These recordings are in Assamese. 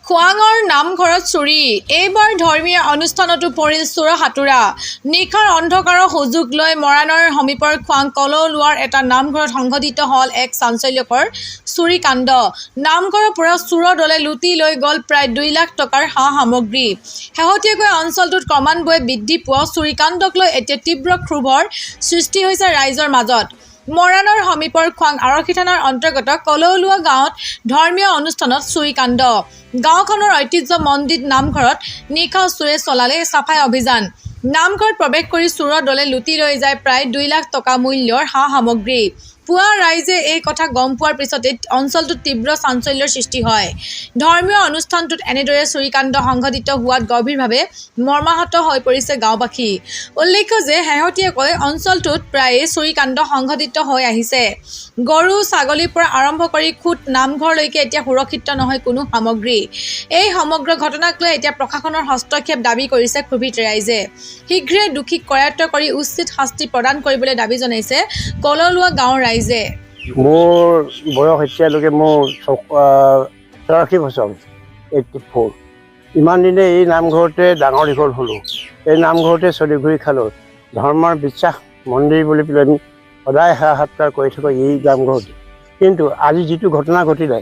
খোৱাঙৰ নামঘৰত চুৰি এইবাৰ ধৰ্মীয় অনুষ্ঠানতো পৰিল চোৰ হাতোৰা নিশাৰ অন্ধকাৰৰ সুযোগ লৈ মৰাণৰ সমীপৰ খোৱাং কলৌলোৱাৰ এটা নামঘৰত সংঘটিত হ'ল এক চাঞ্চল্যকৰ চুৰি কাণ্ড নামঘৰৰ পৰা চোৰৰ দলে লুটি লৈ গ'ল প্ৰায় 2 লাখ টকাৰ সা সামগ্ৰী শেহতীয়াকৈ অঞ্চলটোত ক্ৰমান্বয়ে বৃদ্ধি পোৱা চুৰিকাণ্ডক লৈ এতিয়া তীব্ৰ ক্ষোভৰ সৃষ্টি হৈছে ৰাইজৰ মাজত মৰাণৰ সমীপৰ খোৱাং আৰক্ষী থানাৰ অন্তৰ্গত কলৌলোৱা গাঁৱত ধৰ্মীয় অনুষ্ঠানত চুৰিকাণ্ড গাঁওখনৰ ঐতিহ্যমণ্ডিত নামঘৰত নিশা চোৰে চলালে চাফাই অভিযান নামঘৰত প্ৰৱেশ কৰি চোৰৰ দলে লুটি লৈ যায় প্ৰায় 2 লাখ টকা মূল্যৰ সা সামগ্ৰী পুৱা ৰাইজে এই কথা গম পোৱাৰ পিছতে অঞ্চলটোত তীব্ৰ চাঞ্চল্যৰ সৃষ্টি হয় ধৰ্মীয় অনুষ্ঠানটোত এনেদৰে চুৰিকাণ্ড সংঘটিত হোৱাত গভীৰভাৱে মৰ্মাহত হৈ পৰিছে গাঁওবাসী উল্লেখ্য যে শেহতীয়াকৈ অঞ্চলটোত প্ৰায়ে চুৰিকাণ্ড সংঘটিত হৈ আহিছে গৰু ছাগলীৰ পৰা আৰম্ভ কৰি খুট নামঘৰলৈকে এতিয়া সুৰক্ষিত নহয় কোনো সামগ্ৰী এই সমগ্ৰ ঘটনাক লৈ এতিয়া প্ৰশাসনৰ হস্তক্ষেপ দাবী কৰিছে ক্ষোভিত ৰাইজে শীঘ্ৰে দোষীক কৰায়ত্ব কৰি উচিত শাস্তি প্ৰদান কৰিবলৈ দাবী জনাইছে কলৌলোৱা গাঁৱৰ ৰাইজে মোৰ বয়স এতিয়ালৈকে মোৰ 84 বছৰ 84 ইমান দিনে এই নামঘৰতে ডাঙৰ দীঘল হ'লোঁ এই নামঘৰতে চলি ঘূৰি খালোঁ ধৰ্মৰ বিশ্বাস মন্দিৰ বুলি পেলাই আমি সদায় সেৱা সৎকাৰ কৰি থাকোঁ এই নামঘৰতে কিন্তু আজি যিটো ঘটনা ঘটিলে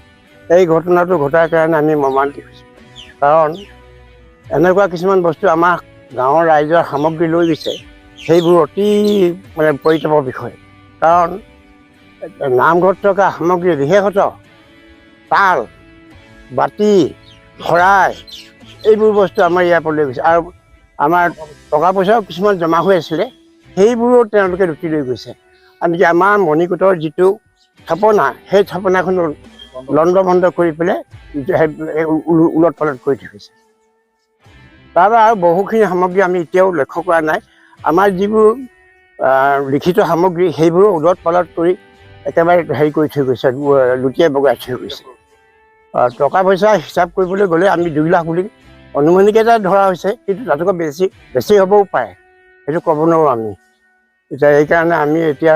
এই ঘটনাটো ঘটাৰ কাৰণে আমি মৰ্মান্তিক হৈছোঁ কাৰণ এনেকুৱা কিছুমান বস্তু আমাৰ গাঁৱৰ ৰাইজৰ সামগ্ৰী লৈ গৈছে সেইবোৰ অতি পৰিতাপৰ বিষয় কাৰণ নামঘৰত থকা সামগ্ৰী বিশেষত তাল বাতি শৰাই এইবোৰ বস্তু আমাৰ ইয়াৰ পৰা লৈ গৈছে আৰু আমাৰ টকা পইচাও কিছুমান জমা হৈ আছিলে সেইবোৰো তেওঁলোকে লুটি লৈ গৈছে আনকি আমাৰ মণিকূটৰ যিটো থাপনা সেই থাপনাখন লণ্ডভণ্ড কৰি পেলাই উলট পালট কৰি থৈছে তাৰ আৰু বহুখিনি সামগ্ৰী আমি এতিয়াও লক্ষ্য কৰা নাই আমাৰ যিবোৰ লিখিত সামগ্ৰী সেইবোৰো উলট পালট কৰি একেবাৰে হেৰি কৰি থৈ গৈছে লুটিয়াই বগাই থৈ গৈছে টকা পইচা হিচাপ কৰিবলৈ গ'লে আমি 2 লাখ বুলি অনুমানিক এটা ধৰা হৈছে কিন্তু তাতকৈ বেছি হ'বও পাৰে সেইটো ক'ব নোৱাৰোঁ আমি এতিয়া এইকাৰণে আমি এতিয়া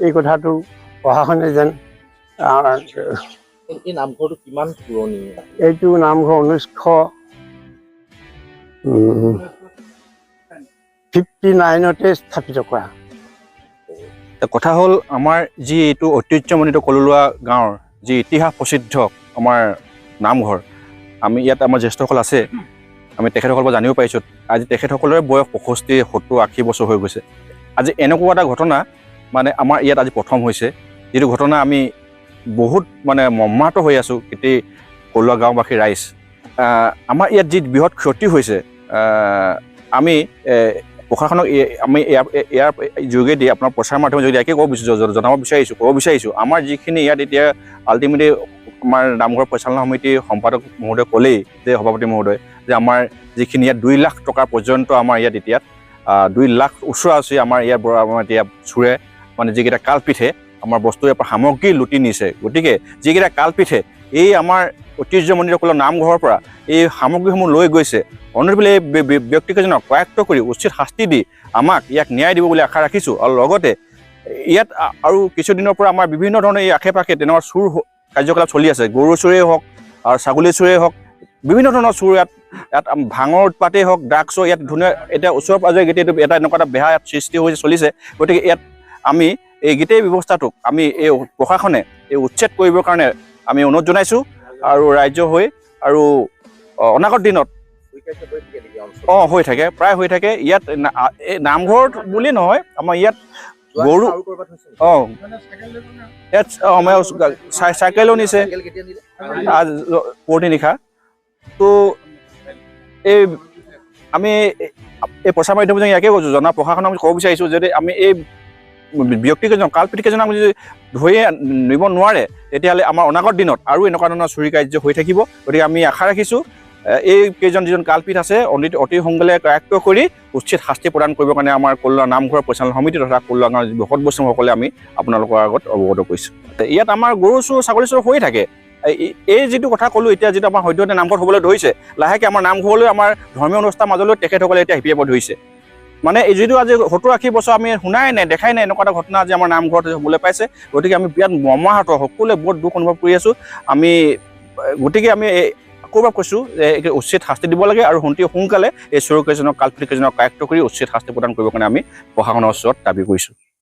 এই কথাটো প্ৰশাসনে যেন এই নামঘৰটো কিমান পুৰণি এইটো নামঘৰ 1959তে স্থাপিত কৰা কথা হ'ল আমাৰ যি এইটো ঐতিহ্যমণ্ডিত কলৌলোৱা গাঁৱৰ যি ইতিহাস প্ৰসিদ্ধ আমাৰ নামঘৰ আমি ইয়াত আমাৰ জ্যেষ্ঠসকল আছে আমি তেখেতসকলৰ পৰা জানিব পাৰিছোঁ আজি তেখেতসকলৰে বয়স 65 70 80 বছৰ হৈ গৈছে আজি এনেকুৱা এটা ঘটনা আমাৰ ইয়াত আজি প্ৰথম হৈছে যিটো ঘটনা আমি বহুত মৰ্মাহত হৈ আছোঁ গোটেই কলৌৱা গাঁওবাসী ৰাইজ আমাৰ ইয়াত যি বৃহৎ ক্ষতি হৈছে আমি প্ৰশাসনক আমি ইয়াৰ যোগেদি আপোনাৰ প্ৰচাৰ মাধ্যমৰ যোগেদি ইয়াকে জনাব বিচাৰিছোঁ আমাৰ যিখিনি ইয়াত এতিয়া আল্টিমেটলি আমাৰ নামঘৰ পৰিচালনা সমিতিৰ সম্পাদক মহোদয় ক'লেই যে সভাপতি মহোদয় যে আমাৰ যিখিনি ইয়াত 2 লাখ টকা পৰ্যন্ত আমাৰ ইয়াত এতিয়া 2 লাখ ওচৰা আছে আমাৰ ইয়াৰ পৰা আমাৰ এতিয়া চোৰে যিকেইটা কালপিঠে আমাৰ বস্তু ইয়াৰ পৰা সামগ্ৰী লুটি নিছে গতিকে যিকেইটা কালপিঠে এই আমাৰ ঐতিহ্যমণ্ডিত কলৌৱা নামঘৰৰ পৰা এই সামগ্ৰীসমূহ লৈ গৈছে অনুৰোধ এই ব্যক্তিকেইজনক কৰায়ত্ব কৰি উচিত শাস্তি দি আমাক ইয়াক ন্যায় দিব বুলি আশা ৰাখিছোঁ আৰু লগতে ইয়াত আৰু কিছুদিনৰ পৰা আমাৰ বিভিন্ন ধৰণৰ এই আশে পাশে তেনেকুৱা চোৰ কাৰ্যকলাপ চলি আছে গৰু চোৰেই হওক আৰু ছাগলী চোৰেই হওক বিভিন্ন ধৰণৰ চোৰ ইয়াত ভাঙৰ উৎপাতেই হওক ড্ৰাগছৰ ইয়াত ধুনীয়া এতিয়া ওচৰে পাজৰে গোটেই এটা এনেকুৱা এটা বেয়া ইয়াত সৃষ্টি হৈ চলিছে গতিকে ইয়াত আমি এই গোটেই ব্যৱস্থাটোক আমি এই প্ৰশাসনে এই উচ্ছেদ কৰিবৰ কাৰণে আমি অনুৰোধ জনাইছোঁ আৰু ৰাজ্য হৈ আৰু অনাগত দিনত হৈ থাকে প্ৰায় হৈ থাকে ইয়াত এই নামঘৰত বুলি নহয় আমাৰ ইয়াত গৰু ইয়াত চাইকেলো নিছে পুৱতি নিশা তো এই আমি এই প্ৰচাৰ মাধ্যমত ইয়াকে কৈছোঁ জনা প্ৰশাসনক আমি ক'ব বিচাৰিছোঁ যে আমি এই ব্যক্তিকেইজন কালপিঠকেইজনক যদি ধৰিয়ে নিব নোৱাৰে তেতিয়াহ'লে আমাৰ অনাগত দিনত আৰু এনেকুৱা ধৰণৰ চুৰি কাৰ্য হৈ থাকিব গতিকে আমি আশা ৰাখিছোঁ এই যিজন কালপিঠ আছে অতি সোনকালে কৰায়ত্ব কৰি উচিত শাস্তি প্ৰদান কৰিবৰ কাৰণে আমাৰ কলৌৱা নামঘৰ পৰিচালনা সমিতি তথা কলৌৱা গাঁৱৰ বৃহৎ বৈষ্ণৱসকলে আমি আপোনালোকৰ আগত অৱগত কৰিছোঁ ইয়াত আমাৰ গৰু চোৰ ছাগলী চোৰ হৈ থাকে এই যিটো কথা ক'লোঁ এতিয়া যিটো আমাৰ সদ্যহতে নামঘৰত হ'বলৈ ধৰিছে লাহেকৈ আমাৰ নামঘৰলৈ আমাৰ ধৰ্মীয় অনুষ্ঠান মাজলৈ তেখেতসকলে এতিয়া হিপিয়াব ধৰিছে এই যিটো আজি 70-80 বছৰ আমি শুনাই নাই দেখাই নাই এনেকুৱা এটা ঘটনা আজি আমাৰ নামঘৰত হ'বলৈ পাইছে গতিকে আমি বিৰাট মৰ্মাহত সকলোৱে বহুত দুখ অনুভৱ কৰি আছোঁ আমি গতিকে আমি আকৌ এবাৰ কৈছোঁ যে উচিত শাস্তি দিব লাগে আৰু অতি সোনকালে এই চোৰকেইজনক কালপিতকেইজনক কায়ত্ব কৰি উচিত শাস্তি প্ৰদান কৰিবৰ কাৰণে আমি প্ৰশাসনৰ ওচৰত দাবী কৰিছোঁ।